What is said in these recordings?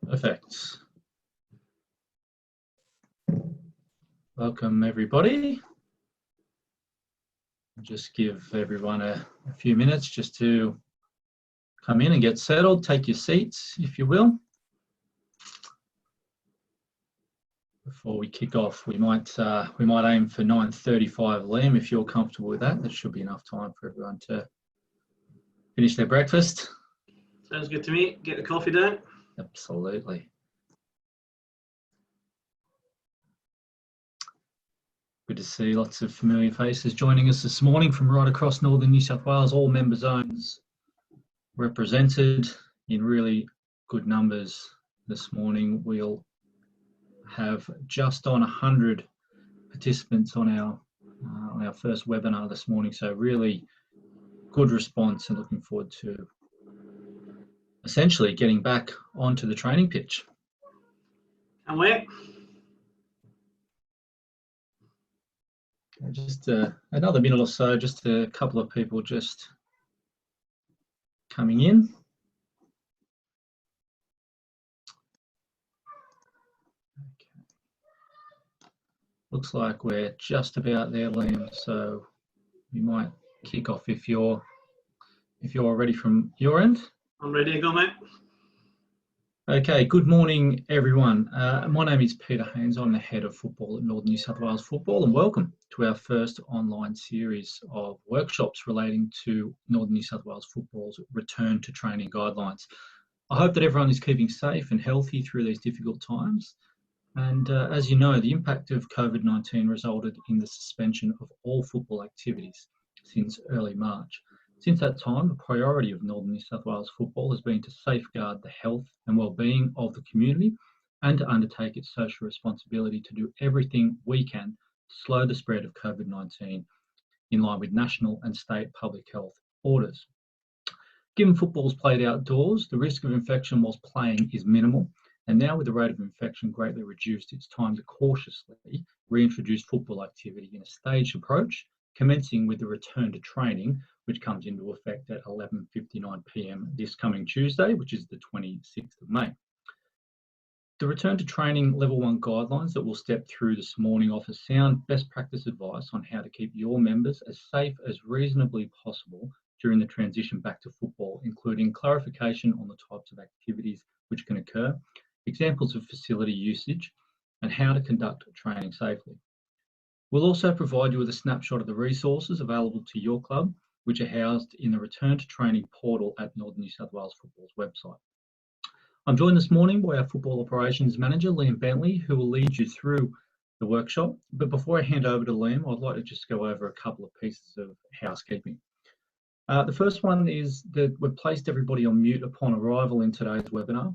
Perfect. Welcome everybody. Just give everyone a few minutes just to come in and get settled. Take your seats, if you will. Before we kick off, we might aim for 9:35. Liam, if you're comfortable with that, should be enough time for everyone to finish their breakfast. Sounds good to me. Get the coffee down. Absolutely. Good to see lots of familiar faces joining us this morning from right across northern New South Wales. All member zones represented in really good numbers this morning. We'll have just on 100 participants on our first webinar this morning, so really good response and looking forward to essentially getting back onto the training pitch. Can't wait. Just another minute or so, just a couple of people just coming in. Okay. Looks like we're just about there, Liam, so we might kick off if you're ready from your end. I'm ready to go, mate. Okay, good morning everyone. My name is Peter Haynes. I'm the head of football at Northern New South Wales Football, and welcome to our first online series of workshops relating to Northern New South Wales Football's return to training guidelines. I hope that everyone is keeping safe and healthy through these difficult times. And as you know, the impact of COVID-19 resulted in the suspension of all football activities since early March. Since that time, the priority of Northern New South Wales Football has been to safeguard the health and well-being of the community and to undertake its social responsibility to do everything we can to slow the spread of COVID-19 in line with national and state public health orders. Given football is played outdoors, the risk of infection whilst playing is minimal, and now with the rate of infection greatly reduced, it's time to cautiously reintroduce football activity in a staged approach, commencing with the return to training, which comes into effect at 11:59 p.m. this coming Tuesday, which is the 26th of May. The return to training level 1 guidelines that we'll step through this morning offer sound best practice advice on how to keep your members as safe as reasonably possible during the transition back to football, including clarification on the types of activities which can occur, examples of facility usage, and how to conduct training safely. We'll also provide you with a snapshot of the resources available to your club, which are housed in the Return to Training portal at Northern New South Wales Football's website. I'm joined this morning by our Football Operations Manager, Liam Bentley, who will lead you through the workshop. But before I hand over to Liam, I'd like to just go over a couple of pieces of housekeeping. The first one is that we've placed everybody on mute upon arrival in today's webinar.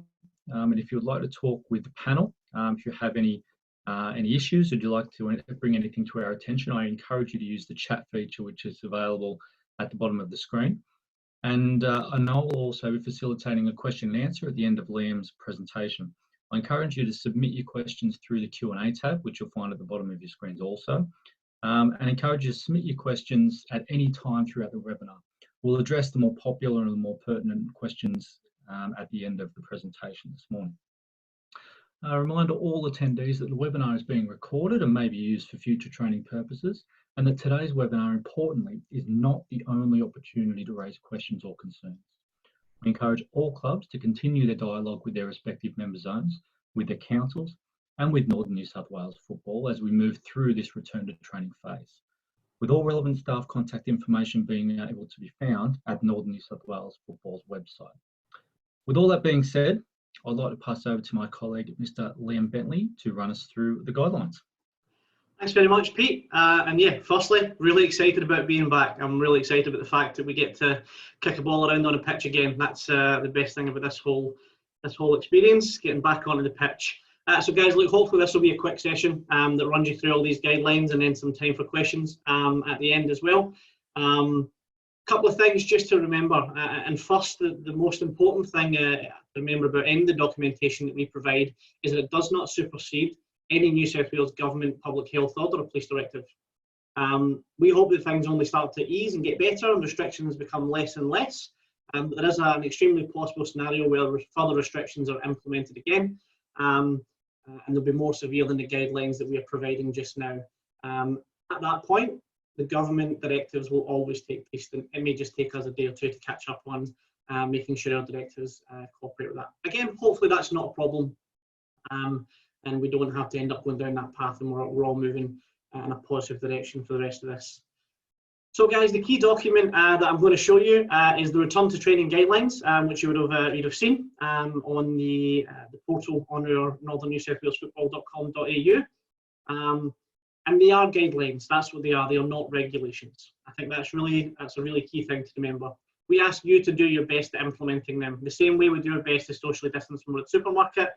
And if you would like to talk with the panel, if you have any issues, would you like to bring anything to our attention, I encourage you to use the chat feature, which is available at the bottom of the screen. And I will also be facilitating a question and answer at the end of Liam's presentation. I encourage you to submit your questions through the Q&A tab, which you'll find at the bottom of your screens also. And encourage you to submit your questions at any time throughout the webinar. We'll address the more popular and the more pertinent questions at the end of the presentation this morning. A reminder to all attendees that the webinar is being recorded and may be used for future training purposes, and that today's webinar, importantly, is not the only opportunity to raise questions or concerns. We encourage all clubs to continue their dialogue with their respective member zones, with their councils, and with Northern New South Wales Football as we move through this return to training phase, with all relevant staff contact information being able to be found at Northern New South Wales Football's website. With all that being said, I'd like to pass over to my colleague, Mr. Liam Bentley, to run us through the guidelines. Thanks very much, Pete. And yeah, firstly, really excited about being back. I'm really excited about the fact that we get to kick a ball around on a pitch again. That's the best thing about this whole experience, getting back onto the pitch. So guys, look, hopefully this will be a quick session that runs you through all these guidelines and then some time for questions at the end as well. Couple of things just to remember, and first, the most important thing to remember about any of the documentation that we provide is that it does not supersede any New South Wales Government public health order or police directive. We hope that things only start to ease and get better and restrictions become less and less, There is an extremely possible scenario where further restrictions are implemented again, and they'll be more severe than the guidelines that we are providing just now. At that point, the government directives will always take place. It may just take us a day or two to catch up on making sure our directives cooperate with that. Again, hopefully that's not a problem, and we don't have to end up going down that path, and we're all moving in a positive direction for the rest of this. So guys, the key document that I'm going to show you is the Return to Training Guidelines, which you would have seen on the portal on our northernNewSouthWalesFootball.com.au. And they are guidelines. That's what they are. They are not regulations. I think that's a really key thing to remember. We ask you to do your best at implementing them. The same way we do our best to socially distance when we're at the supermarket.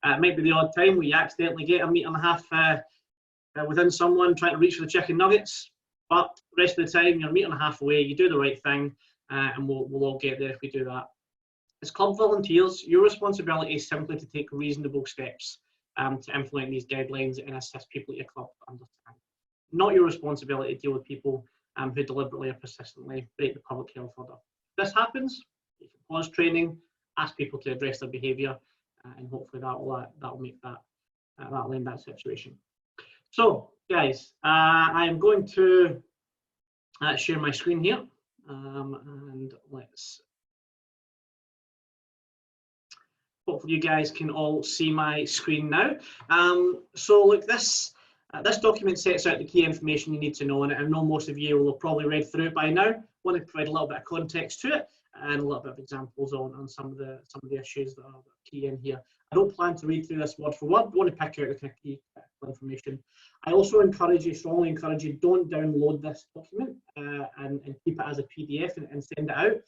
It might be the odd time we accidentally get a metre and a half within someone trying to reach for the chicken nuggets. But the rest of the time, you're a metre and a half away. You do the right thing, and we'll all get there if we do that. As club volunteers, your responsibility is simply to take reasonable steps to implement these guidelines and assist people at your club to understand. Not your responsibility to deal with people who deliberately or persistently break the public health order. If this happens, you can pause training, ask people to address their behaviour, and hopefully that will make that'll end that situation. So, guys, I am going to share my screen here, and let's. Hopefully you guys can all see my screen now. So look, this document sets out the key information you need to know, and I know most of you will have probably read through it by now. I want to provide a little bit of context to it and a little bit of examples on some of the issues that are key in here. I don't plan to read through this word for word. I want to pick out the kind of key information. I also strongly encourage you, don't download this document and keep it as a PDF and send it out.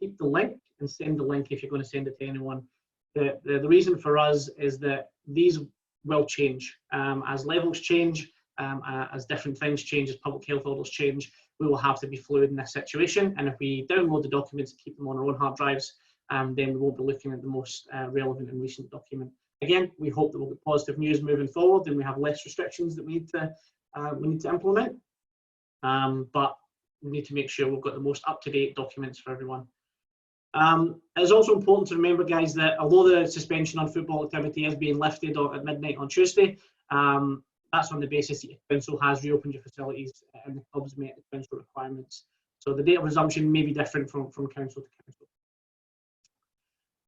Keep the link and send the link if you're going to send it to anyone. The reason for us is that these will change as levels change, as different things change, as public health orders change. We will have to be fluid in this situation, and if we download the documents and keep them on our own hard drives, then we won't be looking at the most relevant and recent document. Again, we hope that we'll get positive news moving forward, and we have less restrictions that we need to implement. But we need to make sure we've got the most up-to-date documents for everyone. It's also important to remember, guys, that although the suspension on football activity is being lifted at midnight on Tuesday, that's on the basis that the council has reopened your facilities and the clubs met the council requirements. So the date of resumption may be different from council to council.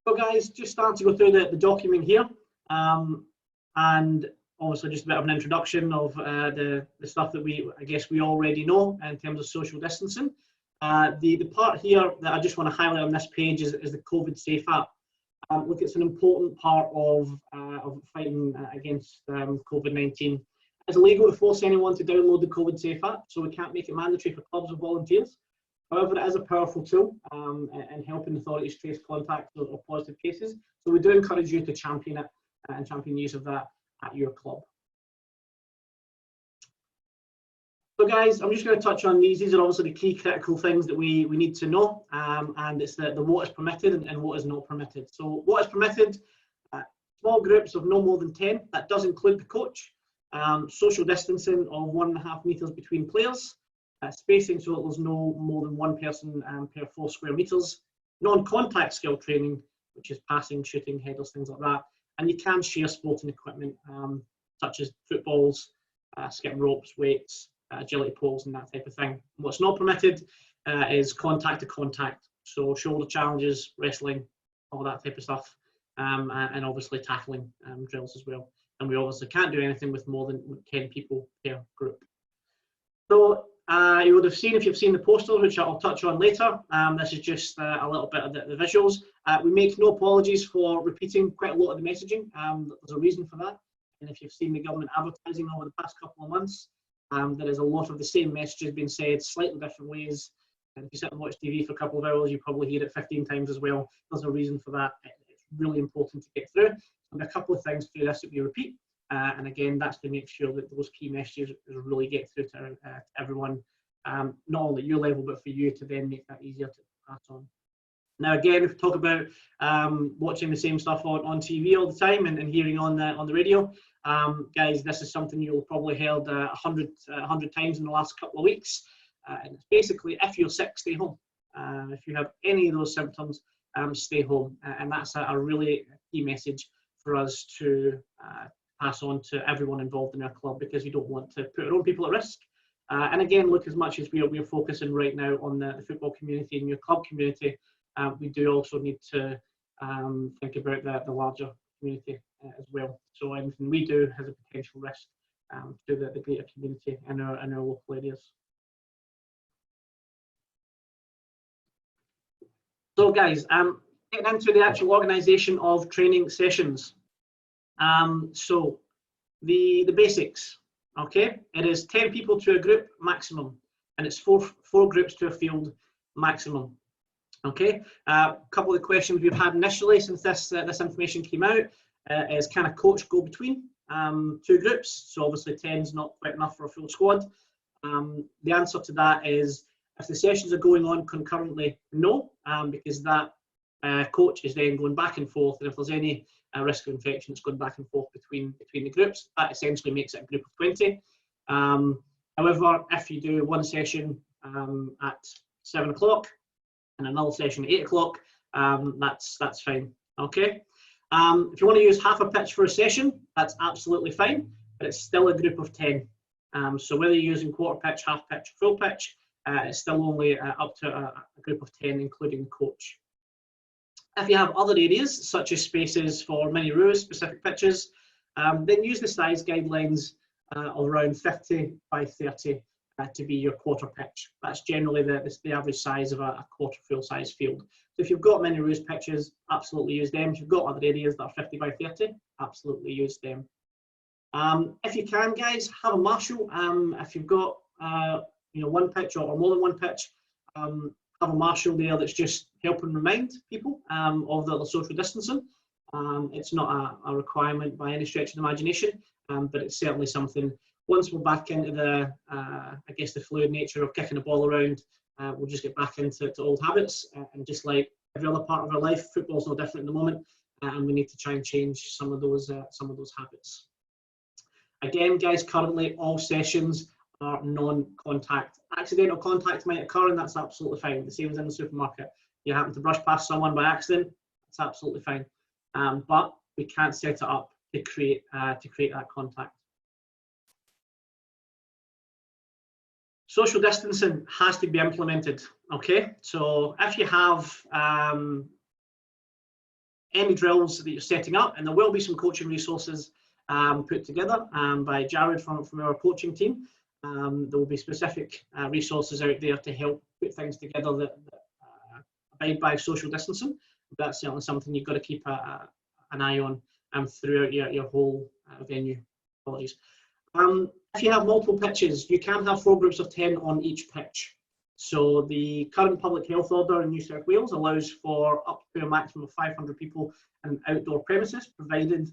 So guys, just starting to go through the document here, and obviously just a bit of an introduction of the stuff that we already know in terms of social distancing. The part here that I just want to highlight on this page is the COVID Safe app. Look, it's an important part of fighting against COVID-19. It's illegal to force anyone to download the COVID Safe app, so we can't make it mandatory for clubs or volunteers. However, it is a powerful tool in helping authorities trace contacts or positive cases. So we do encourage you to champion it and champion use of that at your club. So guys, I'm just going to touch on these. These are obviously the key critical things that we need to know, and it's the what is permitted and what is not permitted. So what is permitted, small groups of no more than 10, that does include the coach, social distancing of 1.5 meters between players, spacing so that there's no more than one person per 4 square meters, non-contact skill training, which is passing, shooting, headers, things like that, and you can share sporting equipment such as footballs, skipping ropes, weights, agility poles and that type of thing. What's not permitted is contact to contact, so shoulder challenges, wrestling, all that type of stuff, and obviously tackling drills as well. And we obviously can't do anything with more than 10 people per group. So you would have seen, if you've seen the posters, which I'll touch on later, this is just a little bit of the visuals. We make no apologies for repeating quite a lot of the messaging. There's a reason for that. And if you've seen the government advertising over the past couple of months, there is a lot of the same messages being said, slightly different ways. And if you sit and watch TV for a couple of hours, you probably hear it 15 times as well. There's a reason for that. It's really important to get through. And a couple of things through this that we repeat. And again, that's to make sure that those key messages really get through to everyone, not only at your level, but for you to then make that easier to pass on. Now, again, if we talk about watching the same stuff on TV all the time and hearing on the radio, guys, this is something you'll probably heard 100 times in the last couple of weeks. And it's basically, if you're sick, stay home. If you have any of those symptoms, stay home. And that's a really key message for us to pass on to everyone involved in our club, because we don't want to put our own people at risk. And again, look, as much as we're focusing right now on the football community and your club community, we do also need to think about the larger community as well. So anything we do has a potential risk to the greater community in our local areas. So guys, getting into the actual organisation of training sessions. So the basics, okay? It is 10 people to a group maximum, and it's four groups to a field maximum. Okay, a couple of questions we've had initially since this information came out is, can a coach go between two groups? So obviously 10 is not quite enough for a full squad. The answer to that is, if the sessions are going on concurrently, no, because that coach is then going back and forth, and if there's any risk of infection, it's going back and forth between the groups. That essentially makes it a group of 20. However, if you do one session at 7 o'clock and another session at 8 o'clock, that's fine. Okay. If you want to use half a pitch for a session, that's absolutely fine, but it's still a group of 10. So whether you're using quarter pitch, half pitch, full pitch, it's still only up to a group of 10, including the coach. If you have other areas, such as spaces for mini roos, specific pitches, then use the size guidelines of around 50 by 30 to be your quarter pitch. That's generally the average size of a quarter full size field. So if you've got mini roos pitches, absolutely use them. If you've got other areas that are 50 by 30, absolutely use them. If you can, guys, have a marshal. If you've got one pitch or more than one pitch, have a marshal there that's just helping remind people of the social distancing. It's not a requirement by any stretch of the imagination, but it's certainly something. Once we're back into the, I guess, the fluid nature of kicking a ball around, we'll just get back into old habits. And just like every other part of our life, football's no different at the moment, and we need to try and change some of those habits. Again, guys, currently all sessions are non-contact. Accidental contact might occur, and that's absolutely fine. The same as in the supermarket. You happen to brush past someone by accident, it's absolutely fine. But we can't set it up to create that contact. Social distancing has to be implemented. Okay, so if you have any drills that you're setting up, and there will be some coaching resources put together by Jared from our coaching team. There will be specific resources out there to help put things together that abide by social distancing. That's certainly something you've got to keep an eye on throughout your whole venue. Apologies. If you have multiple pitches, you can have 4 groups of 10 on each pitch. So the current public health order in New South Wales allows for up to a maximum of 500 people in outdoor premises, provided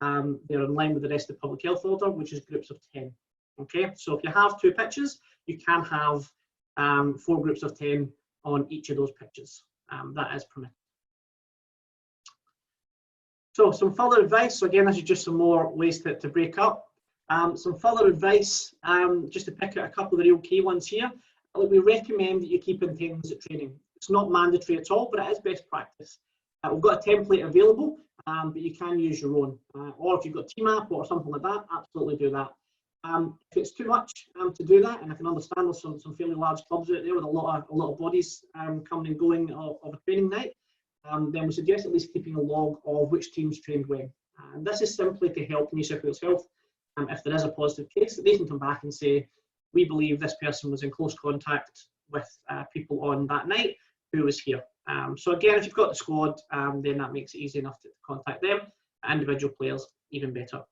they're in line with the rest of the public health order, which is groups of 10. Okay, so if you have 2 pitches, you can have 4 groups of 10 on each of those pitches. That is permitted. So some further advice. So again, this is just some more ways to break up. Some further advice, just to pick out a couple of the real key ones here. We recommend that you keep attendance at training. It's not mandatory at all, but it is best practice. We've got a template available, but you can use your own. Or if you've got TMAP or something like that, absolutely do that. If it's too much to do that, and I can understand there's some fairly large clubs out there with a lot of bodies coming and going of a training night, then we suggest at least keeping a log of which teams trained when. And this is simply to help New South Wales Health. If there is a positive case, that they can come back and say, we believe this person was in close contact with people on that night who was here. So again, if you've got the squad, then that makes it easy enough to contact them. Individual players, even better.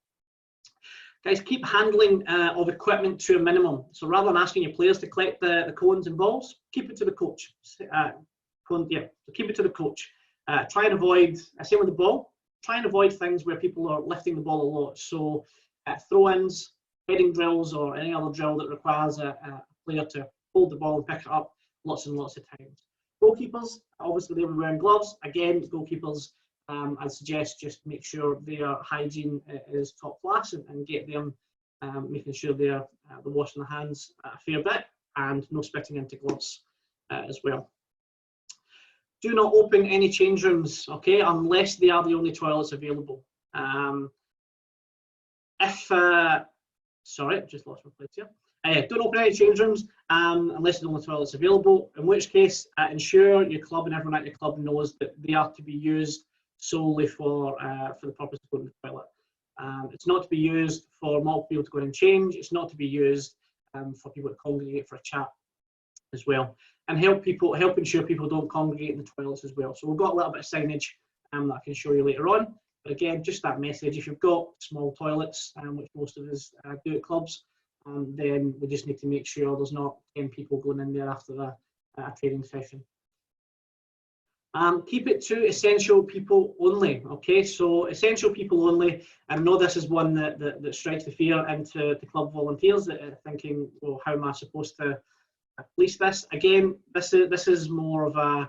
Guys, keep handling of equipment to a minimum. So rather than asking your players to collect the cones and balls, keep it to the coach. So keep it to the coach. Try and avoid, same with the ball, try and avoid things where people are lifting the ball a lot. So throw-ins, heading drills, or any other drill that requires a player to hold the ball and pick it up lots and lots of times. Goalkeepers, obviously they were wearing gloves. Again, goalkeepers, I'd suggest just make sure their hygiene is top class and get them making sure they're washing their hands a fair bit and no spitting into gloves as well. Do not open any change rooms, okay, unless they are the only toilets available. Sorry, I've just lost my place here. Don't open any change rooms unless the only toilets available, in which case ensure your club and everyone at your club knows that they are to be used solely for the purpose of going to the toilet. It's not to be used for multiple people to go in and change. It's not to be used for people to congregate for a chat as well, and help ensure people don't congregate in the toilets as well. So we've got a little bit of signage that I can show you later on. But again, just that message: if you've got small toilets, which most of us do at clubs, then we just need to make sure there's not 10 people going in there after a training session. Keep it to essential people only. Okay, so essential people only. I know this is one that strikes the fear into the club volunteers, thinking, well, how am I supposed to police this? Again, this is more of an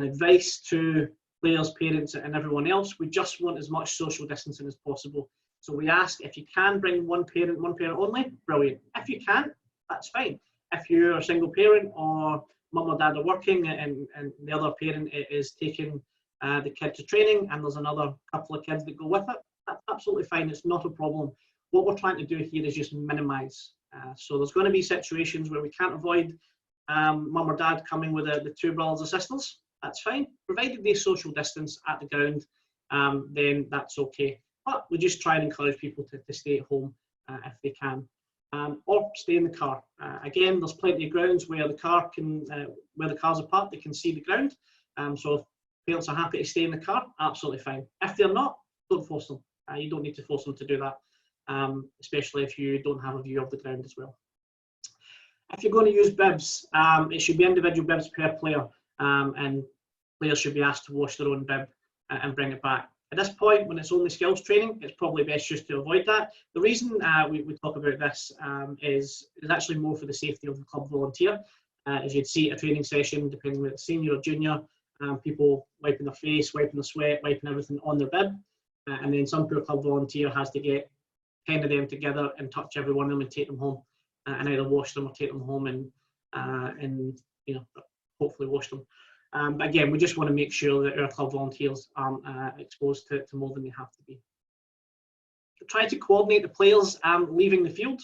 advice to players, parents, and everyone else. We just want as much social distancing as possible. So we ask, if you can bring one parent only, brilliant. If you can't, that's fine. If you're a single parent or mum or dad are working and the other parent is taking the kid to training and there's another couple of kids that go with it, that's absolutely fine. It's not a problem. What we're trying to do here is just minimise. So there's going to be situations where we can't avoid mum or dad coming with the two brothers or sisters. That's fine. Provided they social distance at the ground, then that's okay. But we just try and encourage people to stay at home if they can. Or stay in the car. Again, there's plenty of grounds where the cars are parked, they can see the ground. So if parents are happy to stay in the car, absolutely fine. If they're not, don't force them. You don't need to force them to do that, especially if you don't have a view of the ground as well. If you're going to use bibs, it should be individual bibs per player, and players should be asked to wash their own bib and bring it back. At this point, when it's only skills training, it's probably best just to avoid that. The reason we talk about this is actually more for the safety of the club volunteer. As you'd see at a training session, depending on whether it's senior or junior, people wiping their face, wiping their sweat, wiping everything on their bib. And then some poor club volunteer has to get 10 of them together and touch every one of them and take them home, and either wash them or take them home and hopefully wash them. But again, we just want to make sure that our club volunteers aren't exposed to more than they have to be. Try to coordinate the players leaving the field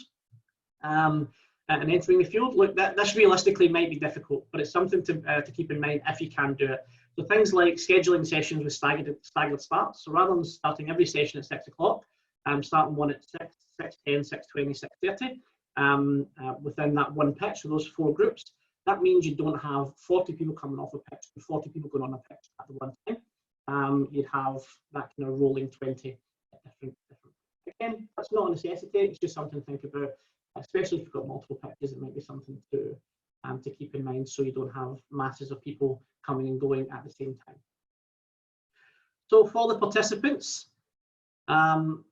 and entering the field. Look, this realistically might be difficult, but it's something to keep in mind if you can do it. So things like scheduling sessions with staggered starts. So rather than starting every session at 6 o'clock, starting one at 6, 6:10, 6:20, 6:30 within that one pitch, so those 4 groups. That means you don't have 40 people coming off a pitch and 40 people going on a pitch at the one time. You'd have that kind of rolling 20 different. Again, that's not a necessity. It's just something to think about, especially if you've got multiple pitches. It might be something to keep in mind, so you don't have masses of people coming and going at the same time. So for the participants, don't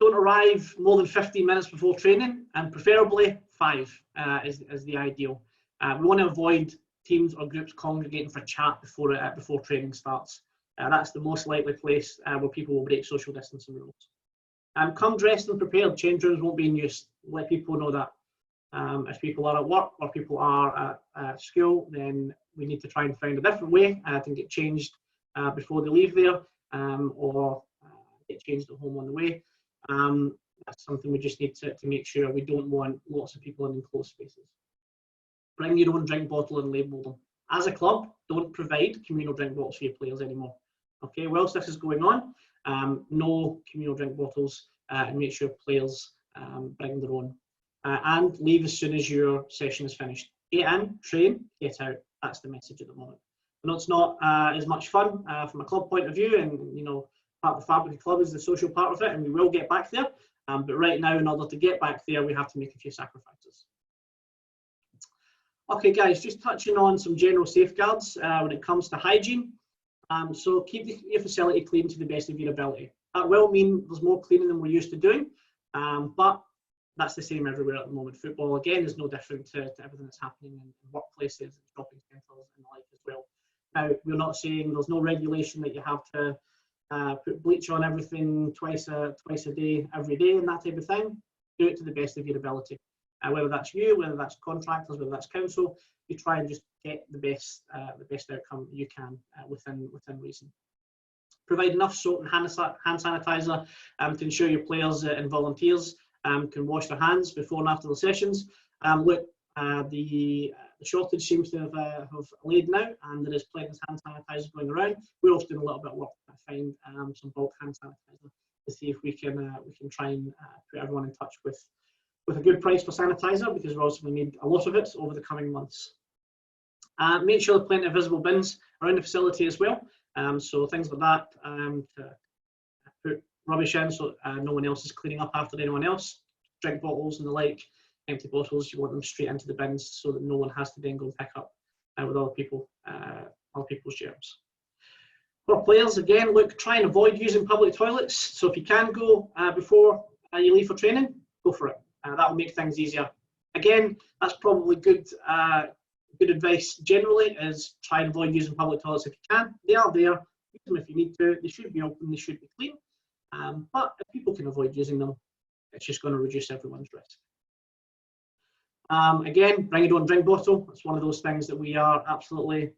arrive more than 15 minutes before training, and preferably 5 is the ideal. We want to avoid teams or groups congregating for chat before training starts. That's the most likely place where people will break social distancing rules. Come dressed and prepared. Change rooms won't be in use. Let people know that. If people are at work or people are at school, then we need to try and find a different way to get changed before they leave there, or get changed at home on the way. That's something we just need to make sure. We don't want lots of people in enclosed spaces. Bring your own drink bottle and label them. As a club, don't provide communal drink bottles for your players anymore. Okay, whilst this is going on, no communal drink bottles, and make sure players bring their own. And leave as soon as your session is finished. Get in, train, get out. That's the message at the moment. I know it's not as much fun from a club point of view, and part of the fabric of the club is the social part of it, and we will get back there. But right now, in order to get back there, we have to make a few sacrifices. Okay, guys, just touching on some general safeguards when it comes to hygiene. So keep your facility clean to the best of your ability. That will mean there's more cleaning than we're used to doing, but that's the same everywhere at the moment. Football, again, is no different to everything that's happening in workplaces, shopping centres and the like as well. Now, we're not saying there's no regulation that you have to put bleach on everything twice a day, every day, and that type of thing. Do it to the best of your ability. whether that's you, whether that's contractors, whether that's council. You try and just get the best outcome you can within reason. Provide enough soap and hand sanitizer to ensure your players and volunteers can wash their hands before and after the sessions. Look, the shortage seems to have laid now, and there is plenty of hand sanitizer going around. We're also doing a little bit of work to find some bulk hand sanitizer to see if we can try and put everyone in touch with a good price for sanitizer, because we're also going to need a lot of it over the coming months. Make sure there are plenty of visible bins around the facility as well. So things like that, to put rubbish in so no one else is cleaning up after anyone else. Drink bottles and the like, empty bottles, you want them straight into the bins so that no one has to then go and pick up with other people's germs. For players, again, look, try and avoid using public toilets. So if you can go before you leave for training, go for it. That will make things easier. Again, that's probably good advice generally, is try and avoid using public toilets if you can. They are there, use them if you need to. They should be open, they should be clean. But if people can avoid using them, it's just going to reduce everyone's risk. Again, bring your own drink bottle. It's one of those things that we are absolutely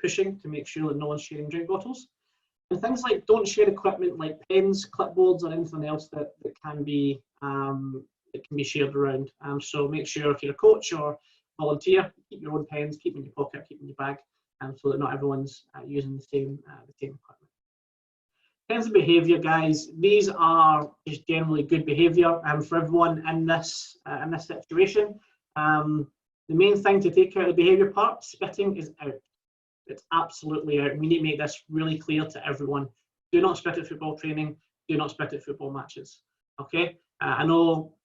pushing to make sure that no one's sharing drink bottles. And things like don't share equipment like pens, clipboards, or anything else that can be shared around. So make sure if you're a coach or volunteer, keep your own pens, keep them in your pocket, keep them in your bag, so that not everyone's using the same equipment. In terms of behaviour, guys, these are just generally good behaviour for everyone in this situation. The main thing to take out of the behaviour part, spitting is out. It's absolutely out. We need to make this really clear to everyone. Do not spit at football training. Do not spit at football matches. Okay? I know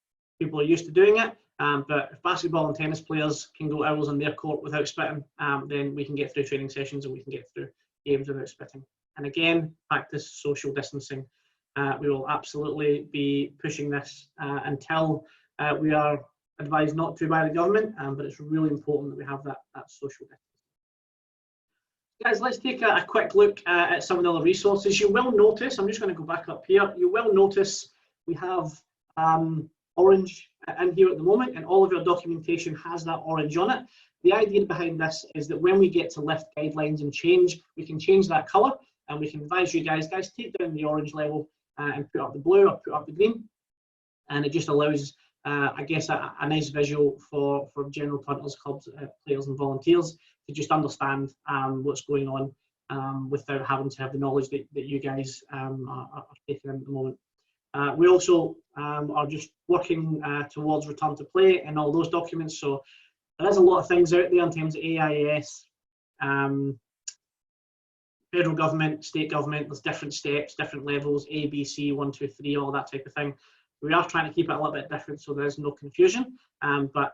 people are used to doing it, but if basketball and tennis players can go hours on their court without spitting, then we can get through training sessions and we can get through games without spitting. And again, practice social distancing. We will absolutely be pushing this until we are advised not to by the government, but it's really important that we have that social distancing. Guys, let's take a quick look at some of the other resources. You will notice, I'm just going to go back up here, you will notice we have orange in here at the moment, and all of your documentation has that orange on it. The idea behind this is that when we get to lift guidelines and change, we can change that colour, and we can advise you guys take down the orange level and put up the blue or put up the green, and it just allows, I guess, a nice visual for general punters, clubs, players and volunteers to just understand what's going on without having to have the knowledge that you guys are taking in at the moment. We also are just working towards return to play and all those documents, so there is a lot of things out there in terms of AIS, federal government, state government. There's different steps, different levels, A, B, C, 1, 2, 3, all that type of thing. We are trying to keep it a little bit different so there's no confusion, but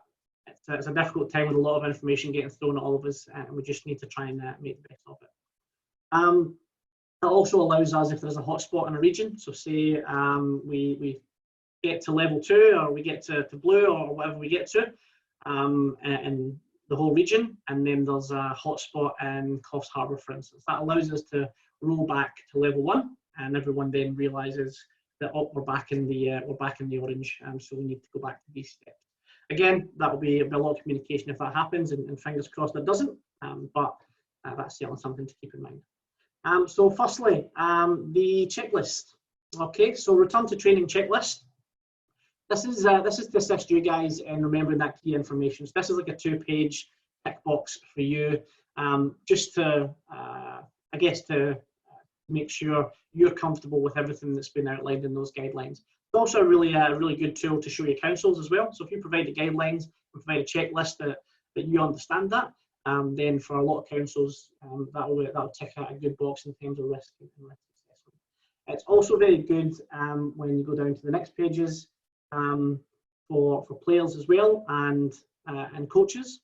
it's a difficult time with a lot of information getting thrown at all of us, and we just need to try and make the best of it. It also allows us, if there's a hotspot in a region, so say we get to level 2 or we get to blue or whatever we get to in the whole region, and then there's a hotspot in Coffs Harbour, for instance. That allows us to roll back to level 1, and everyone then realises that we're back in the orange, so we need to go back to these steps. Again, that will be a lot of communication if that happens, and fingers crossed that doesn't, but that's certainly something to keep in mind. So firstly, the checklist. Okay, so return to training checklist. This is to assist you guys in remembering that key information. So this is like a 2-page tick box for you, just to, I guess, to make sure you're comfortable with everything that's been outlined in those guidelines. It's also a really good tool to show your councils as well. So if you provide the guidelines and provide a checklist that you understand that, then for a lot of councils, that'll tick out a good box in terms of risk and risk assessment. It's also very good when you go down to the next pages for players as well and coaches,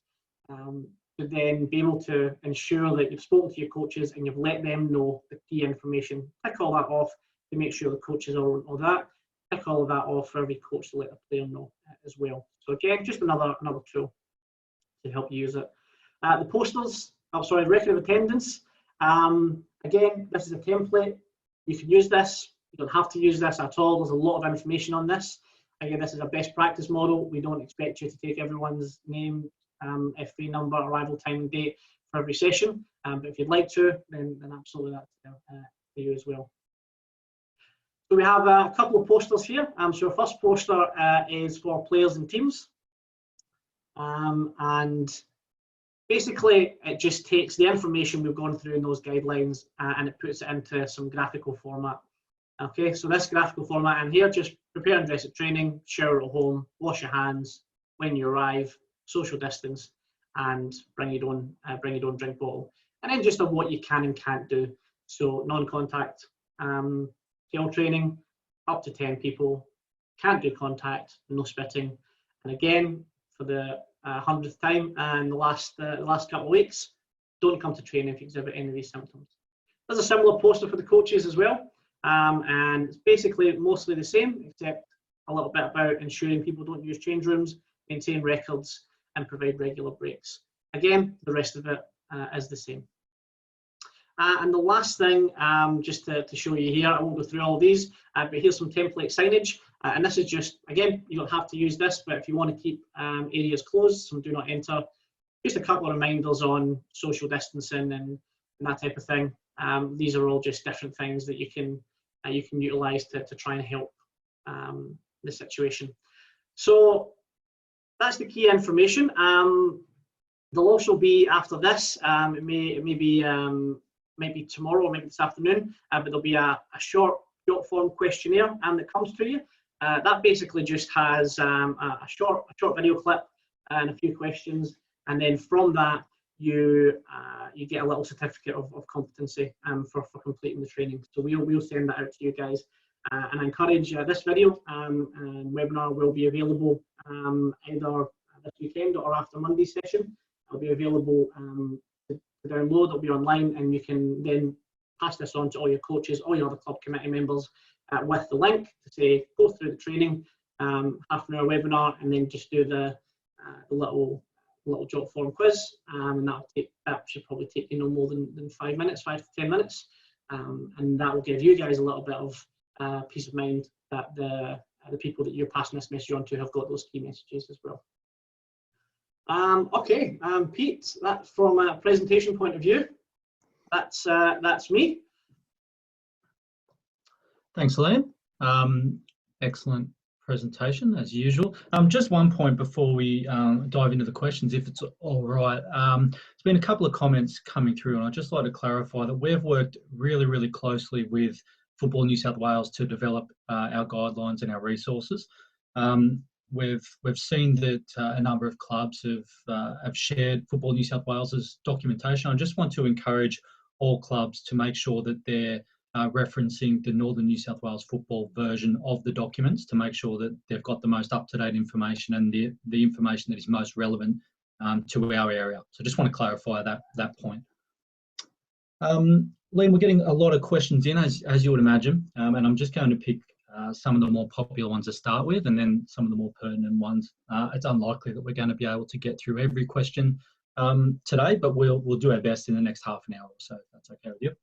to then be able to ensure that you've spoken to your coaches and you've let them know the key information. Tick all that off to make sure the coaches are on that. Tick all of that off for every coach to let the player know as well. So again, just another tool to help you use it. The posters, record of attendance. Again, this is a template. You can use this. You don't have to use this at all. There's a lot of information on this. Again, this is a best practice model. We don't expect you to take everyone's name, FV number, arrival time and date for every session. But if you'd like to, then absolutely that's for you as well. So we have a couple of posters here. So our first poster is for players and teams. And basically, it just takes the information we've gone through in those guidelines and it puts it into some graphical format. Okay, so this graphical format in here, just prepare and dress at training, shower at home, wash your hands when you arrive, social distance, and bring your own drink bottle. And then just on what you can and can't do. So non-contact gel training, up to 10 people, can't do contact, no spitting. And again, for the 100th time and the last couple of weeks, don't come to training if you exhibit any of these symptoms. There's a similar poster for the coaches as well, and it's basically mostly the same, except a little bit about ensuring people don't use change rooms, maintain records, and provide regular breaks. Again, the rest of it is the same. And the last thing, just to show you here, I won't go through all of these, but here's some template signage. And this is just, again, you don't have to use this, but if you want to keep areas closed, some do not enter, just a couple of reminders on social distancing and that type of thing. These are all just different things that you can utilize to try and help the situation. So that's the key information. There'll also be, after this, it may be tomorrow or maybe this afternoon, but there'll be a short form questionnaire that comes to you. That basically just has a short video clip and a few questions, and then from that you get a little certificate of competency for completing the training. So we'll send that out to you guys, and I encourage this video and webinar will be available either this weekend or after Monday's session. It'll be available to download. It'll be online, and you can then pass this on to all your coaches, all your other club committee members, with the link to say go through the training, half an hour webinar, and then just do the little jot form quiz, and that should probably take you no more than 5 minutes, 5 to 10 minutes, and that will give you guys a little bit of peace of mind that the people that you're passing this message on to have got those key messages as well. Okay, Pete, that from a presentation point of view, that's me. Thanks, Liam. Excellent presentation as usual. Just one point before we dive into the questions, if it's all right. There's been a couple of comments coming through, and I'd just like to clarify that we've worked really, really closely with Football New South Wales to develop our guidelines and our resources. We've seen that a number of clubs have shared Football New South Wales's documentation. I just want to encourage all clubs to make sure that they're referencing the Northern New South Wales football version of the documents to make sure that they've got the most up-to-date information and the information that is most relevant to our area. So I just want to clarify that point. Liam, we're getting a lot of questions in, as you would imagine, and I'm just going to pick some of the more popular ones to start with, and then some of the more pertinent ones. It's unlikely that we're going to be able to get through every question today, but we'll do our best in the next half an hour or so, if that's okay with you.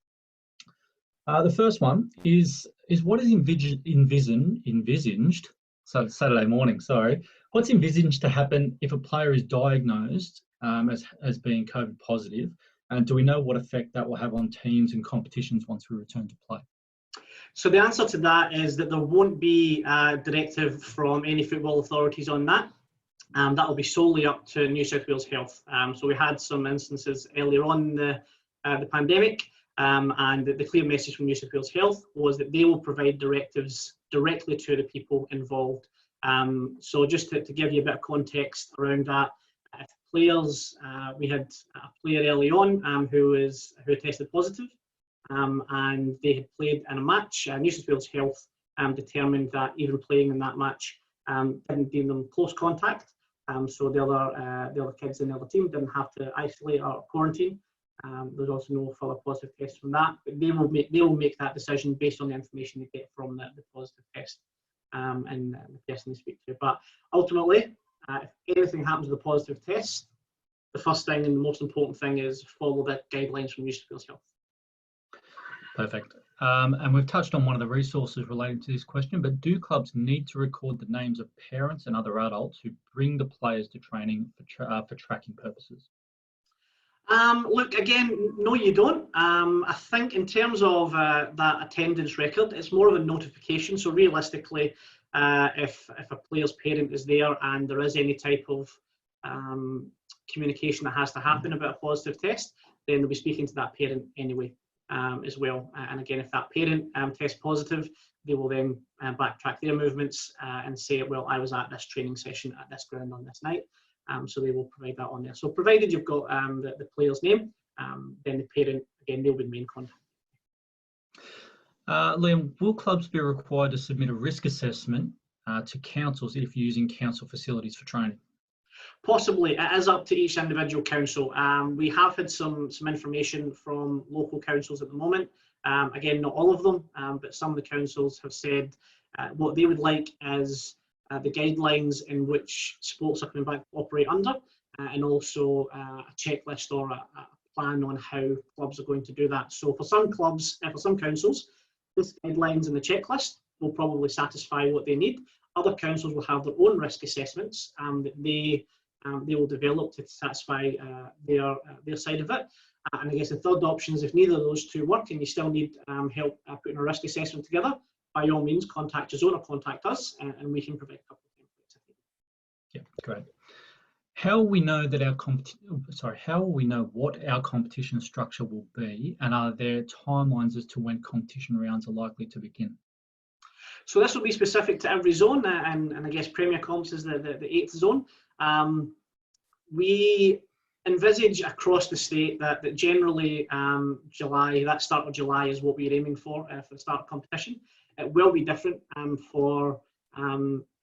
The first one is what is envisaged, so Saturday morning, sorry, what's envisaged to happen if a player is diagnosed as being COVID positive, and do we know what effect that will have on teams and competitions once we return to play? So the answer to that is that there won't be a directive from any football authorities on that. That will be solely up to New South Wales Health. So we had some instances earlier on in the pandemic, and the clear message from New South Wales Health was that they will provide directives directly to the people involved. So just to give you a bit of context around that, if players, we had a player early on who tested positive, and they had played in a match. New South Wales Health determined that even playing in that match didn't deem them close contact. So the other kids in the other team didn't have to isolate or quarantine. There's also no further positive tests from that, but they will make that decision based on the information they get from the positive test and the person they speak to. But ultimately, if anything happens with a positive test, the first thing and the most important thing is follow the guidelines from New South Wales Health. Perfect. And we've touched on one of the resources relating to this question, but do clubs need to record the names of parents and other adults who bring the players to training for tracking purposes? Look, again, no, you don't. I think in terms of that attendance record, it's more of a notification. So realistically, if a player's parent is there and there is any type of communication that has to happen about a positive test, then they'll be speaking to that parent anyway as well. And again, if that parent tests positive, they will then backtrack their movements and say, well, I was at this training session at this ground on this night. So they will provide that on there. So provided you've got the player's name, then the parent, again, they'll be the main contact. Liam, will clubs be required to submit a risk assessment to councils if using council facilities for training? Possibly. It is up to each individual council. We have had some information from local councils at the moment. Again, not all of them, but some of the councils have said what they would like is the guidelines in which sports are coming back to operate under, and also a checklist or a plan on how clubs are going to do that. So for some clubs, for some councils, this guidelines and the checklist will probably satisfy what they need. Other councils will have their own risk assessments that they will develop to satisfy their side of it. And I guess the third option is if neither of those two work and you still need help putting a risk assessment together, by all means, contact your zone or contact us, and we can provide a couple of templates. Yeah, great. How will we know that how will we know what our competition structure will be, and are there timelines as to when competition rounds are likely to begin? So this will be specific to every zone, and I guess Premier Comps is the 8th zone. We envisage across the state that generally July, that start of July is what we're aiming for the start of competition. It will be different for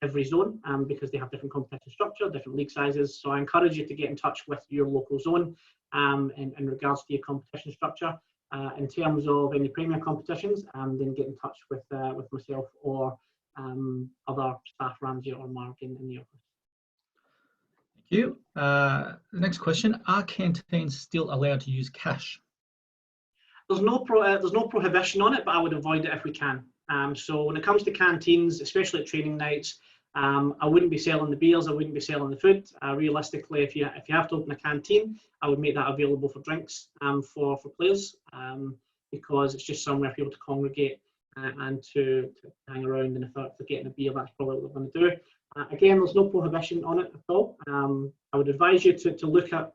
every zone because they have different competition structure, different league sizes. So I encourage you to get in touch with your local zone in regards to your competition structure. In terms of any Premier competitions, then get in touch with myself or other staff, Ramsey or Mark in the office. Thank you. The next question, are canteens still allowed to use cash? There's no prohibition on it, but I would avoid it if we can. So when it comes to canteens, especially at training nights, I wouldn't be selling the beers, I wouldn't be selling the food. Realistically, if you have to open a canteen, I would make that available for drinks for players because it's just somewhere for people to congregate and to hang around, and if they're getting a beer, that's probably what they're going to do. Again, there's no prohibition on it at all. I would advise you to look at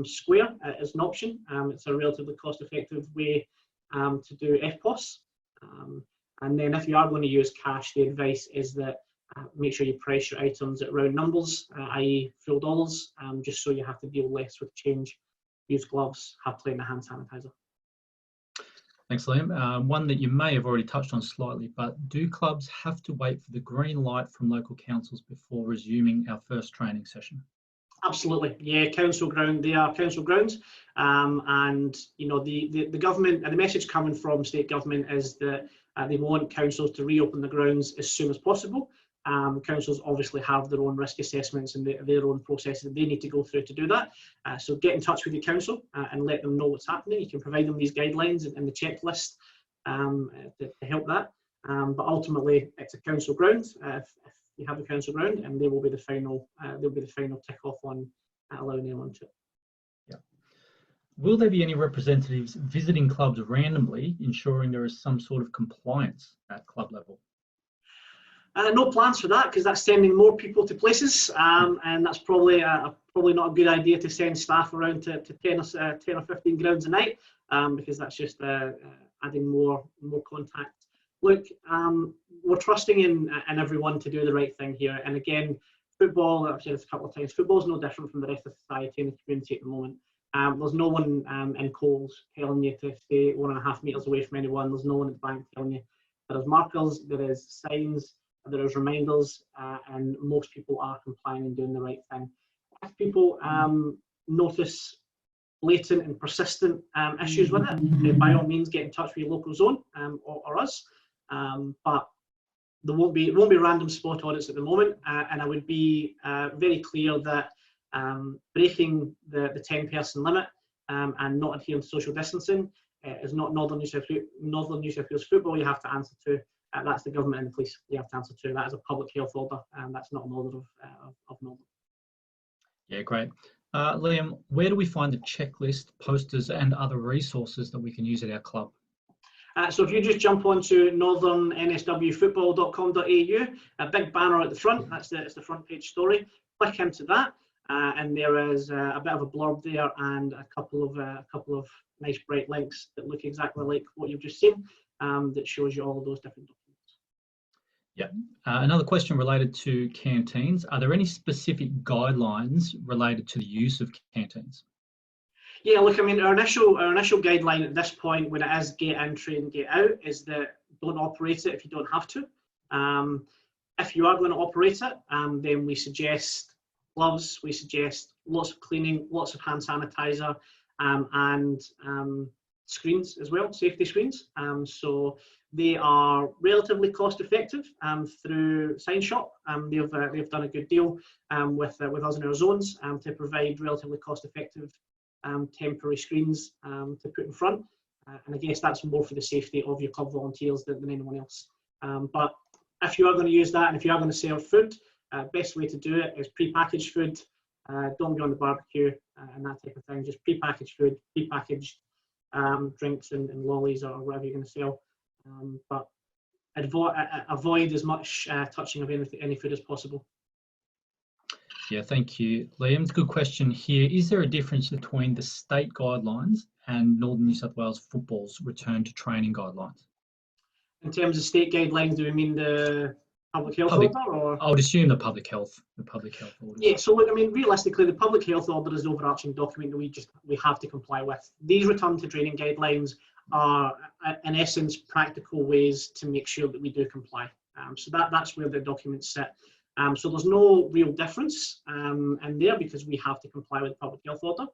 Square as an option. It's a relatively cost-effective way to do FPOS. And then if you are going to use cash, the advice is that make sure you price your items at round numbers, i.e. full dollars, just so you have to deal less with change, use gloves, have plenty of hand sanitizer. Thanks, Liam. One that you may have already touched on slightly, but do clubs have to wait for the green light from local councils before resuming our first training session? Absolutely, yeah. Council ground, they are council grounds, and you know the government and the message coming from state government is that they want councils to reopen the grounds as soon as possible. Councils obviously have their own risk assessments and their own processes that they need to go through to do that. So get in touch with your council and let them know what's happening. You can provide them these guidelines and the checklist to help that. But ultimately, it's a council ground. If you have a council ground, and they will be the final. They'll be the final tick off on allowing anyone to. Yeah. Will there be any representatives visiting clubs randomly, ensuring there is some sort of compliance at club level? No plans for that because that's sending more people to places, and that's probably not a good idea to send staff around to 10 or 15 grounds a night because that's just adding more contact. Look, we're trusting in everyone to do the right thing here, and again, football, I've said this a couple of times, football is no different from the rest of society and the community at the moment. There's no one in Coles telling you to stay 1.5 meters away from anyone. There's no one at the bank telling you. There is markers, there is signs, there is reminders, and most people are complying and doing the right thing. If people notice blatant and persistent issues with it, by all means get in touch with your local zone or us. But there won't be random spot audits at the moment, and I would be very clear that breaking the 10-person limit and not adhering to social distancing is not Northern New South Wales Football you have to answer to. That's the government and the police you have to answer to. That is a public health order, and that's not an order of Northern. Yeah, great. Liam, where do we find the checklist, posters, and other resources that we can use at our club? So if you just jump onto northernnswfootball.com.au, a big banner at the front, it's the front page story. Click into that, and there is a bit of a blurb there and a couple of nice bright links that look exactly like what you've just seen, that shows you all of those different documents. Yeah. Another question related to canteens. Are there any specific guidelines related to the use of canteens? Yeah, look, I mean, our initial guideline at this point, when it is get in, train, get out, is that don't operate it if you don't have to. If you are going to operate it, then we suggest gloves, we suggest lots of cleaning, lots of hand sanitizer, and screens as well, safety screens. So they are relatively cost effective through Sign Shop. They've done a good deal with us in our zones to provide relatively cost effective temporary screens to put in front, and I guess that's more for the safety of your club volunteers than anyone else. But if you are going to use that, and if you are going to serve food, best way to do it is pre-packaged food. Don't be on the barbecue and that type of thing. Just pre-packaged food, pre-packaged drinks and lollies or whatever you're going to sell. But avoid as much touching of any food as possible. Yeah, thank you, Liam. It's a good question here. Is there a difference between the state guidelines and Northern New South Wales Football's return to training guidelines? In terms of state guidelines, do we mean the public health order? Or? I would assume the public health order. Yeah, so look, I mean, realistically, the public health order is the overarching document that we have to comply with. These return to training guidelines are, in essence, practical ways to make sure that we do comply. So that's where the documents sit. So there's no real difference in there because we have to comply with the public health order,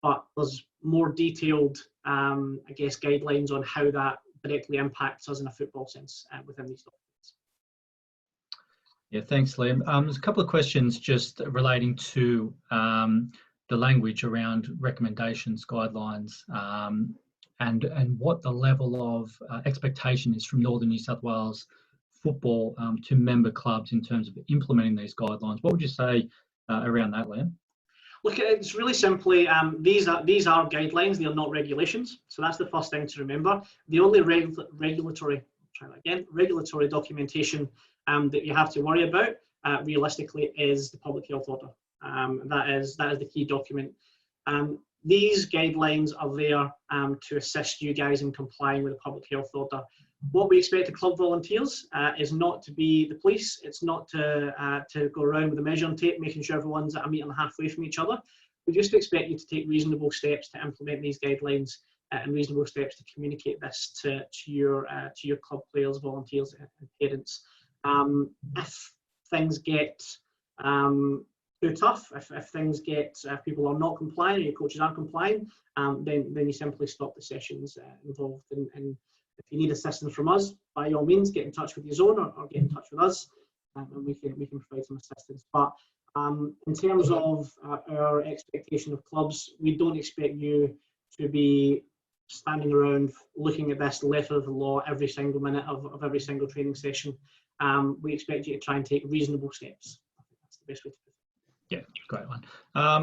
but there's more detailed, I guess, guidelines on how that directly impacts us in a football sense within these documents. Yeah, thanks, Liam. There's a couple of questions just relating to the language around recommendations, guidelines, and what the level of expectation is from Northern New South Wales Football to member clubs in terms of implementing these guidelines. What would you say around that, Liam? Look, it's really simply, these are guidelines, they are not regulations. So that's the first thing to remember. The only regulatory documentation that you have to worry about realistically is the public health order. That is the key document. These guidelines are there to assist you guys in complying with the public health order. What we expect of club volunteers is not to be the police. It's not to go around with a measuring tape, making sure everyone's at a metre and a half away from each other. We just expect you to take reasonable steps to implement these guidelines and reasonable steps to communicate this to your club players, volunteers, and parents. If things get too tough, if people are not complying, or your coaches aren't complying, then you simply stop the sessions involved. And if you need assistance from us, by all means, get in touch with your zone or get in touch with us, and we can provide some assistance. But in terms of our expectation of clubs, we don't expect you to be standing around looking at this letter of the law every single minute of every single training session. We expect you to try and take reasonable steps. I think that's the best way to put it. Yeah, great one.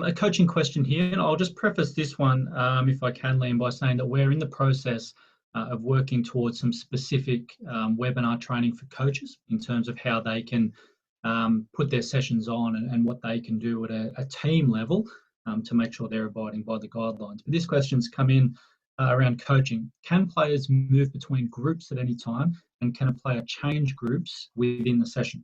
A coaching question here, and I'll just preface this one, if I can, Liam, by saying that we're in the process of working towards some specific webinar training for coaches in terms of how they can put their sessions on and what they can do at a team level to make sure they're abiding by the guidelines. But this question's come in around coaching. Can players move between groups at any time, and can a player change groups within the session?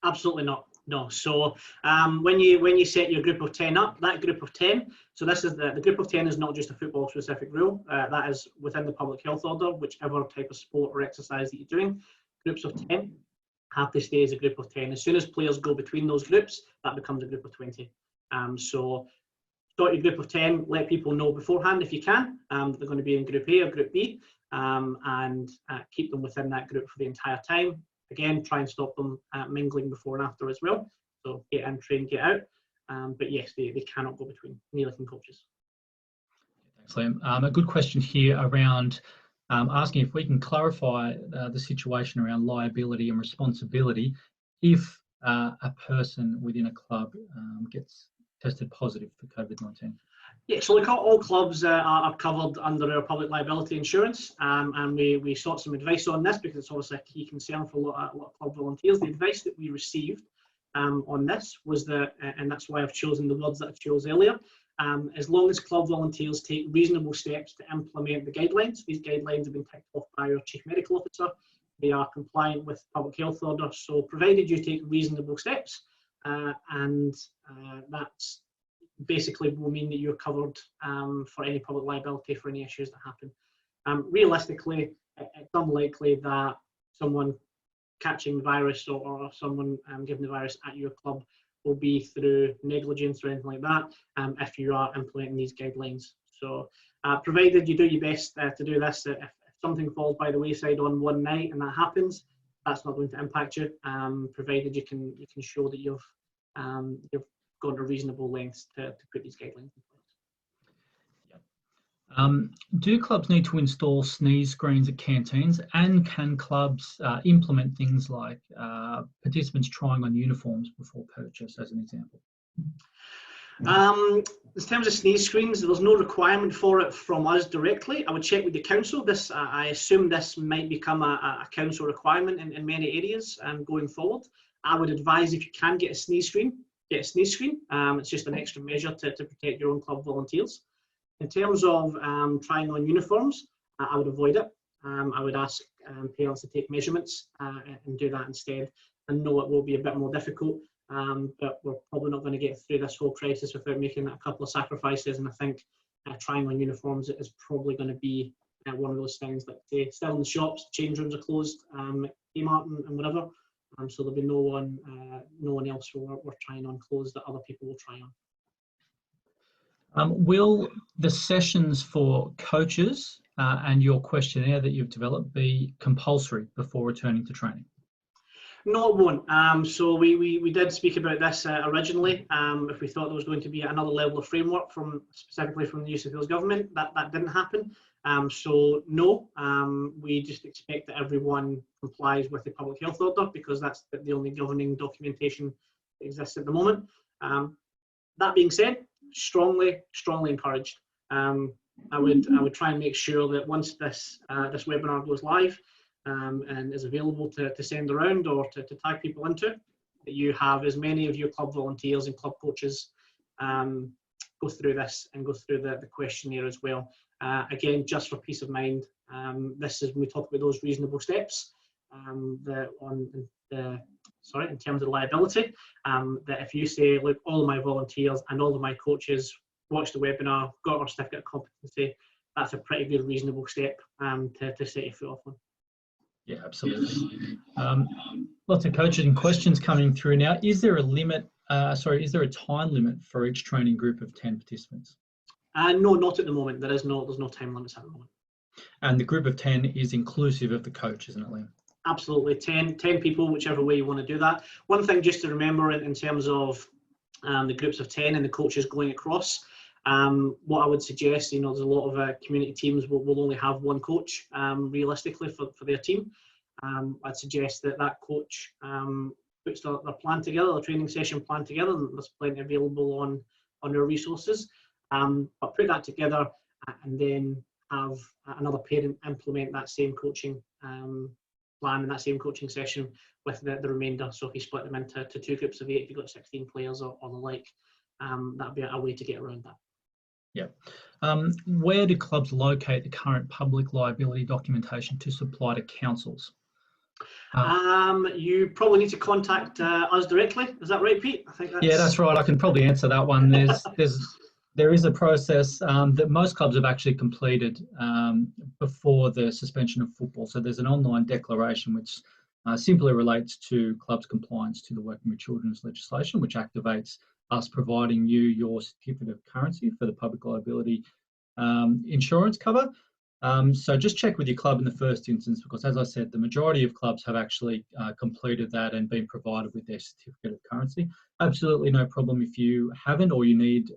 Absolutely not. No. So when you set your group of 10 up, that group of 10, so this is the group of 10 is not just a football specific rule. That is within the public health order, whichever type of sport or exercise that you're doing. Groups of 10 have to stay as a group of 10. As soon as players go between those groups, that becomes a group of 20. So start your group of 10, let people know beforehand if you can that they're going to be in group A or group B, and keep them within that group for the entire time. Again, try and stop them mingling before and after as well. So get in, train, get out. But yes, they cannot go between, neither can coaches. Excellent. A good question here around asking if we can clarify the situation around liability and responsibility if a person within a club gets tested positive for COVID-19. Yeah, so look, all clubs are covered under our public liability insurance, and we sought some advice on this because it's obviously a key concern for a lot of club volunteers. The advice that we received on this was that, and that's why I've chosen the words that I chose earlier, as long as club volunteers take reasonable steps to implement the guidelines, these guidelines have been ticked off by our Chief Medical Officer, they are compliant with public health order, so provided you take reasonable steps, and that's basically will mean that you're covered for any public liability for any issues that happen. Realistically, it's unlikely that someone catching the virus or someone giving the virus at your club will be through negligence or anything like that if you are implementing these guidelines. So provided you do your best to do this, if something falls by the wayside on one night and that happens, that's not going to impact you, provided you can show that you've gone to reasonable lengths to put these guidelines in place. Do clubs need to install sneeze screens at canteens, and can clubs implement things like participants trying on uniforms before purchase, as an example? In terms of sneeze screens, there's no requirement for it from us directly. I would check with the council. This, I assume this might become a council requirement in many areas going forward. I would advise, if you can get a sneeze screen, get a sneeze screen. It's just an extra measure to protect your own club volunteers. In terms of trying on uniforms, I would avoid it. I would ask parents to take measurements and do that instead. I know it will be a bit more difficult, but we're probably not going to get through this whole crisis without making a couple of sacrifices. And I think trying on uniforms is probably going to be one of those things. Like, say, still in the shops, change rooms are closed, Kmart and whatever. So there'll be no one else we're trying on clothes that other people will try on. Will the sessions for coaches and your questionnaire that you've developed be compulsory before returning to training? No, it won't. So we did speak about this originally. If we thought there was going to be another level of framework specifically from the New South Wales government, that didn't happen. So no, we just expect that everyone complies with the public health order, because that's the only governing documentation that exists at the moment. That being said, strongly encouraged. I would try and make sure that once this webinar goes live and is available to send around or to tag people into, that you have as many of your club volunteers and club coaches go through this and go through the questionnaire as well. Again, just for peace of mind, this is when we talk about those reasonable steps in terms of liability, that if you say, look, all of my volunteers and all of my coaches watched the webinar, got our certificate of competency, that's a pretty good reasonable step to set your foot off on. Yeah, absolutely. Lots of coaching questions coming through now. Is there a limit? Is there a time limit for each training group of 10 participants? No, not at the moment. There's no time limits at the moment. And the group of 10 is inclusive of the coach, isn't it, Liam? Absolutely, 10 people, whichever way you want to do that. One thing just to remember in terms of the groups of 10 and the coaches going across, what I would suggest, there's a lot of community teams will only have one coach realistically for their team. I'd suggest that coach puts their plan together, the training session plan together, and there's plenty available on our resources. But put that together and then have another parent implement that same coaching plan and that same coaching session with the remainder. So if you split them into two groups of 8, if you've got 16 players or the like, that'd be a way to get around that. Yeah. Where do clubs locate the current public liability documentation to supply to councils? You probably need to contact us directly. Is that right, Pete? I think that's... Yeah, that's right. I can probably answer that one. There is a process that most clubs have actually completed before the suspension of football. So there's an online declaration which simply relates to clubs' compliance to the Working with Children's legislation, which activates us providing you your certificate of currency for the public liability insurance cover. So just check with your club in the first instance, because as I said, the majority of clubs have actually completed that and been provided with their certificate of currency. Absolutely no problem if you haven't or you need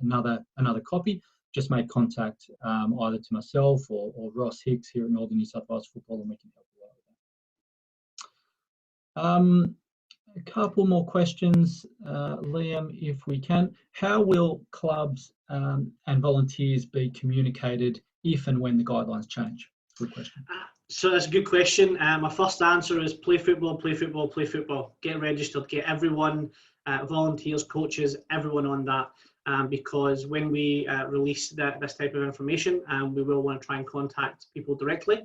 another copy. just make contact either to myself or Ross Hicks here at Northern New South Wales Football, and we can help you out with that. A couple more questions, Liam, if we can. How will clubs and volunteers be communicated if and when the guidelines change? Good question. So that's a good question. My first answer is play football, play football, play football. Get registered, get everyone, volunteers, coaches, everyone on that. Because when we release this type of information, we will want to try and contact people directly.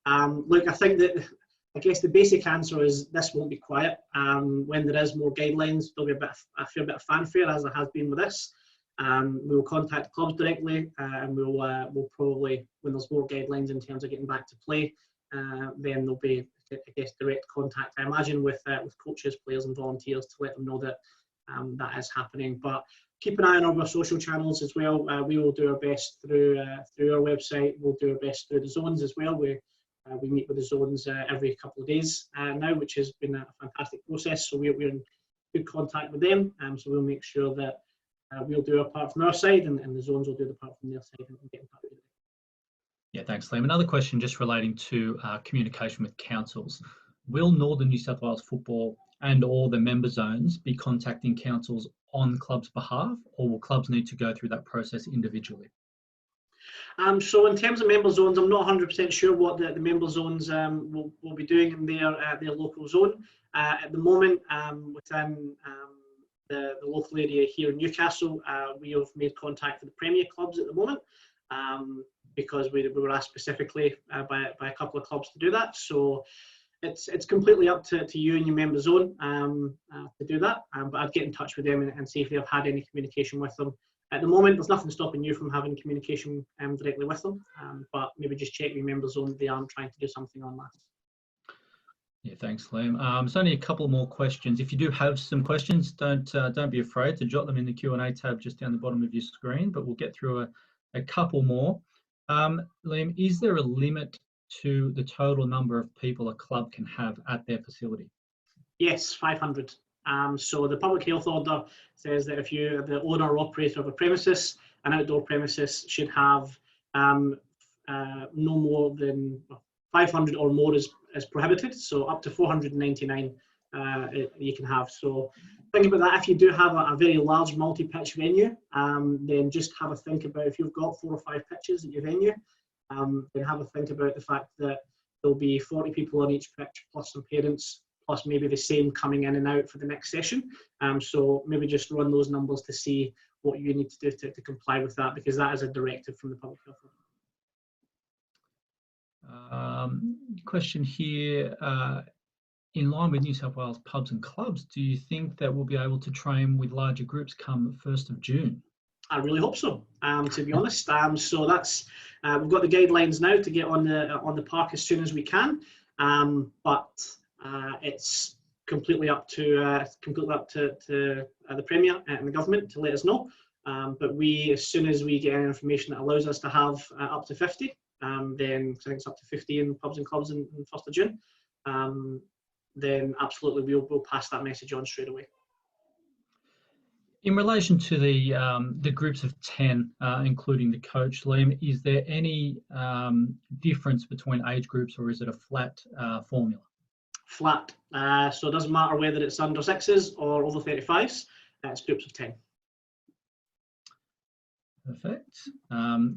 Look, I guess the basic answer is this won't be quiet. When there is more guidelines, there'll be a fair bit of fanfare, as there has been with this. We will contact clubs directly, and we'll probably, when there's more guidelines in terms of getting back to play, then there'll be, I guess, direct contact, I imagine, with coaches, players and volunteers to let them know that that is happening. But keep an eye on our social channels as well. We will do our best through our website. We'll do our best through the zones as well. We meet with the zones every couple of days now, which has been a fantastic process. So we're in good contact with them. So we'll make sure that we'll do our part from our side, and the zones will do the part from their side and get in touch with them. Yeah, thanks, Liam. Another question just relating to communication with councils. Will Northern New South Wales Football and all the member zones be contacting councils on clubs' behalf, or will clubs need to go through that process individually? So in terms of member zones, I'm not 100% sure what the member zones will be doing in their local zone. At the moment, within the local area here in Newcastle, we have made contact with the Premier clubs at the moment, because we were asked specifically by a couple of clubs to do that. So it's completely up to you and your member zone to do that. But I'd get in touch with them and see if they've had any communication with them. At the moment, there's nothing stopping you from having communication directly with them, but maybe just check your member zone that they aren't trying to do something on that. Yeah, thanks, Liam. There's only a couple more questions. If you do have some questions, don't be afraid to jot them in the Q&A tab just down the bottom of your screen, but we'll get through a couple more. Liam, is there a limit to the total number of people a club can have at their facility? Yes, 500. So the public health order says that if you're the owner or operator of a premises, an outdoor premises should have no more than 500 or more is prohibited. So up to 499 you can have. So think about that. If you do have a very large multi-pitch venue, then just have a think about, if you've got 4 or 5 pitches at your venue, then have a think about the fact that there'll be 40 people on each pitch plus some parents, plus maybe the same coming in and out for the next session. So maybe just run those numbers to see what you need to do to comply with that, because that is a directive from the public health. Question here, in line with New South Wales pubs and clubs, do you think that we'll be able to train with larger groups come 1st of June? I really hope so, to be honest. So that's we've got the guidelines now to get on the park as soon as we can, but it's completely up to the Premier and the government to let us know. But as soon as we get any information that allows us to have up to 50, then I think it's up to 50 in pubs and clubs in 1st of June, then absolutely we'll pass that message on straight away. In relation to the groups of 10, including the coach, Liam, is there any difference between age groups, or is it a flat formula? Flat. So it doesn't matter whether it's under 6s or over 35s, it's groups of 10. Perfect.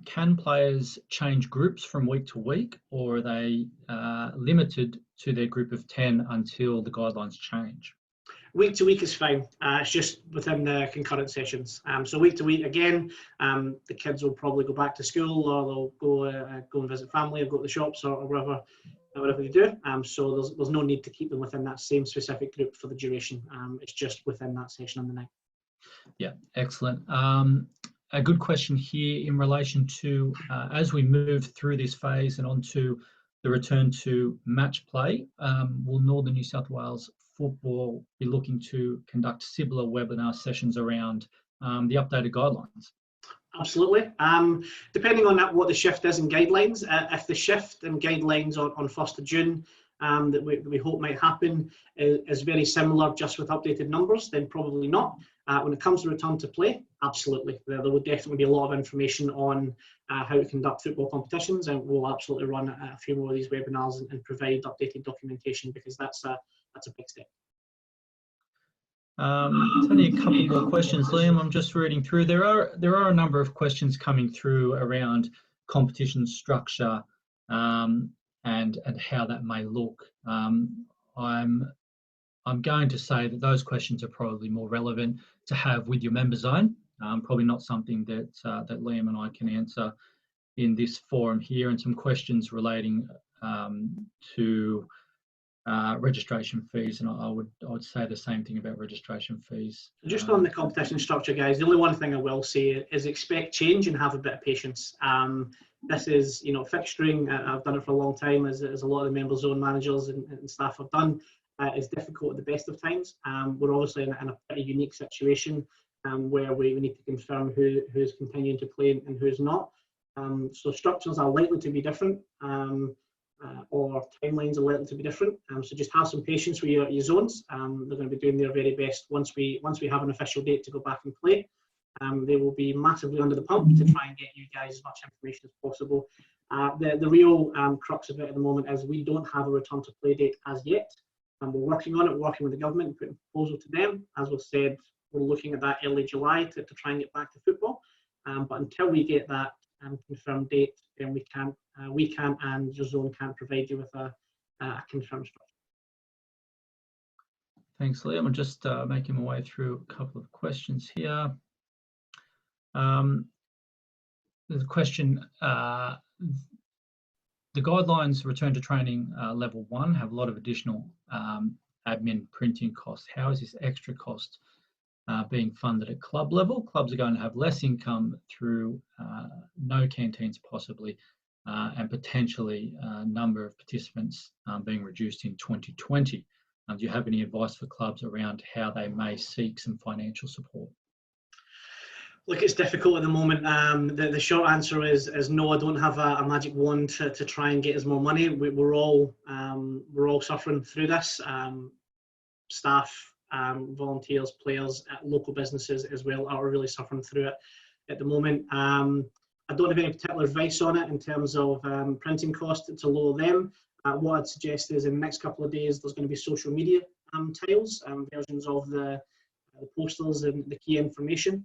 Can players change groups from week to week, or are they limited to their group of 10 until the guidelines change? Week to week is fine. It's just within the concurrent sessions. So week to week, again, the kids will probably go back to school, or they'll go and visit family, or go to the shops, or whatever they do. So there's no need to keep them within that same specific group for the duration. It's just within that session on the night. Yeah, excellent. A good question here in relation to as we move through this phase and onto the return to match play, will Northern New South Wales Football be looking to conduct similar webinar sessions around the updated guidelines? Absolutely. Depending on what the shift is in guidelines, if the shift in guidelines on 1st of June that we hope might happen is very similar, just with updated numbers, then probably not. When it comes to return to play, absolutely. There will definitely be a lot of information on how to conduct football competitions, and we'll absolutely run a few more of these webinars and provide updated documentation, because that's a big step. There's only a couple more questions, Liam. I'm just reading through. There are a number of questions coming through around competition structure and how that may look. I'm going to say that those questions are probably more relevant to have with your member zone. Probably not something that Liam and I can answer in this forum here, and some questions relating to registration fees, and I would say the same thing about registration fees. Just on the competition structure, guys, the only one thing I will say is expect change and have a bit of patience. This is, fixturing. I've done it for a long time, as a lot of the member zone managers and staff have done. It's difficult at the best of times. We're obviously in a pretty unique situation where we need to confirm who's continuing to play and who's not. So structures are likely to be different, or timelines are likely to be different. So just have some patience with your zones. They're going to be doing their very best. Once we have an official date to go back and play, they will be massively under the pump to try and get you guys as much information as possible. The real crux of it at the moment is we don't have a return to play date as yet. We're working on it, working with the government, putting a proposal to them. As we've said, we're looking at that early July to try and get back to football. But until we get that confirmed date, then we can't and your zone can't provide you with a confirmed structure. Thanks, Liam. I'm just making my way through a couple of questions here. There's a question. The guidelines return to training level 1 have a lot of additional admin printing costs. How is this extra cost being funded at club level? Clubs are going to have less income through no canteens possibly, and potentially a number of participants being reduced in 2020. Do you have any advice for clubs around how they may seek some financial support? Look, it's difficult at the moment. The short answer is no. I don't have a magic wand to try and get us more money. We're all suffering through this. Staff, volunteers, players, local businesses as well are really suffering through it at the moment. I don't have any particular advice on it in terms of printing costs to lower them. What I'd suggest is in the next couple of days there's going to be social media tiles, versions of the posters and the key information.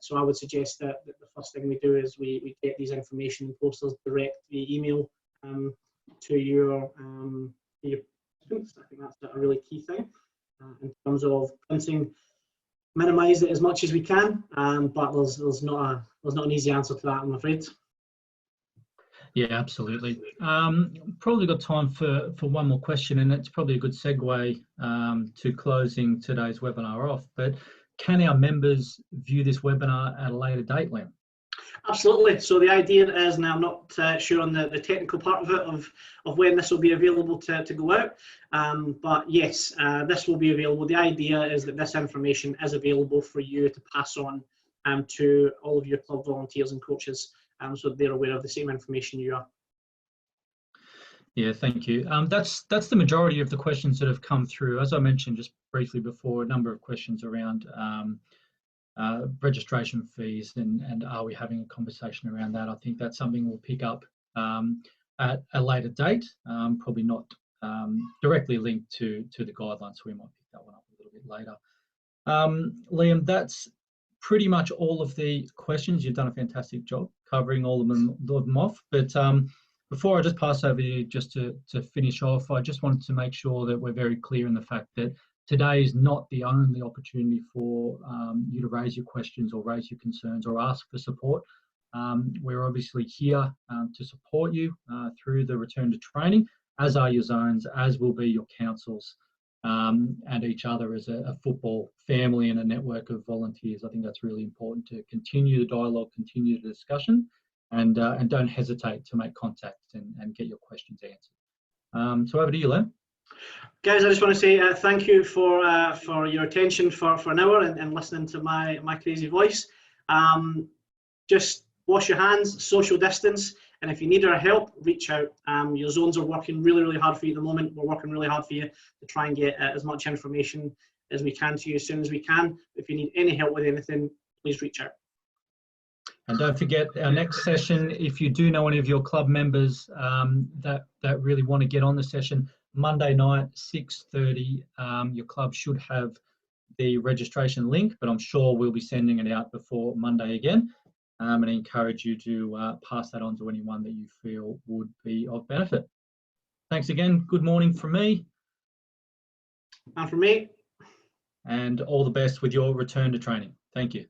So I would suggest that the first thing we do is we get these information and posters direct via email to your participants. I think that's a really key thing in terms of printing. Minimise it as much as we can, but there's not an easy answer to that, I'm afraid. Yeah, absolutely. Probably got time for one more question, and it's probably a good segue to closing today's webinar off. But can our members view this webinar at a later date, Liam? Absolutely. So the idea is, now I'm not sure on the technical part of it, of when this will be available to go out, but yes, this will be available. The idea is that this information is available for you to pass on to all of your club volunteers and coaches, so they're aware of the same information you are. Yeah, thank you. That's the majority of the questions that have come through. As I mentioned just briefly before, a number of questions around registration fees and are we having a conversation around that. I think that's something we'll pick up at a later date, probably not directly linked to the guidelines, so we might pick that one up a little bit later. Liam, that's pretty much all of the questions. You've done a fantastic job covering all of them off, but before I just pass over to you just to finish off, I just wanted to make sure that we're very clear in the fact that today is not the only opportunity for you to raise your questions or raise your concerns or ask for support. We're obviously here to support you through the return to training, as are your zones, as will be your councils and each other as a football family and a network of volunteers. I think that's really important to continue the dialogue, continue the discussion, and don't hesitate to make contact and get your questions answered. So over to you, Len. Guys, I just want to say thank you for your attention for an hour and listening to my crazy voice. Just wash your hands, social distance, and if you need our help, reach out. Your zones are working really, really hard for you at the moment. We're working really hard for you to try and get as much information as we can to you as soon as we can. If you need any help with anything, please reach out. And don't forget our next session, if you do know any of your club members that really want to get on the session, Monday night, 6:30, your club should have the registration link, but I'm sure we'll be sending it out before Monday again. And I encourage you to pass that on to anyone that you feel would be of benefit. Thanks again. Good morning from me. And from me. And all the best with your return to training. Thank you.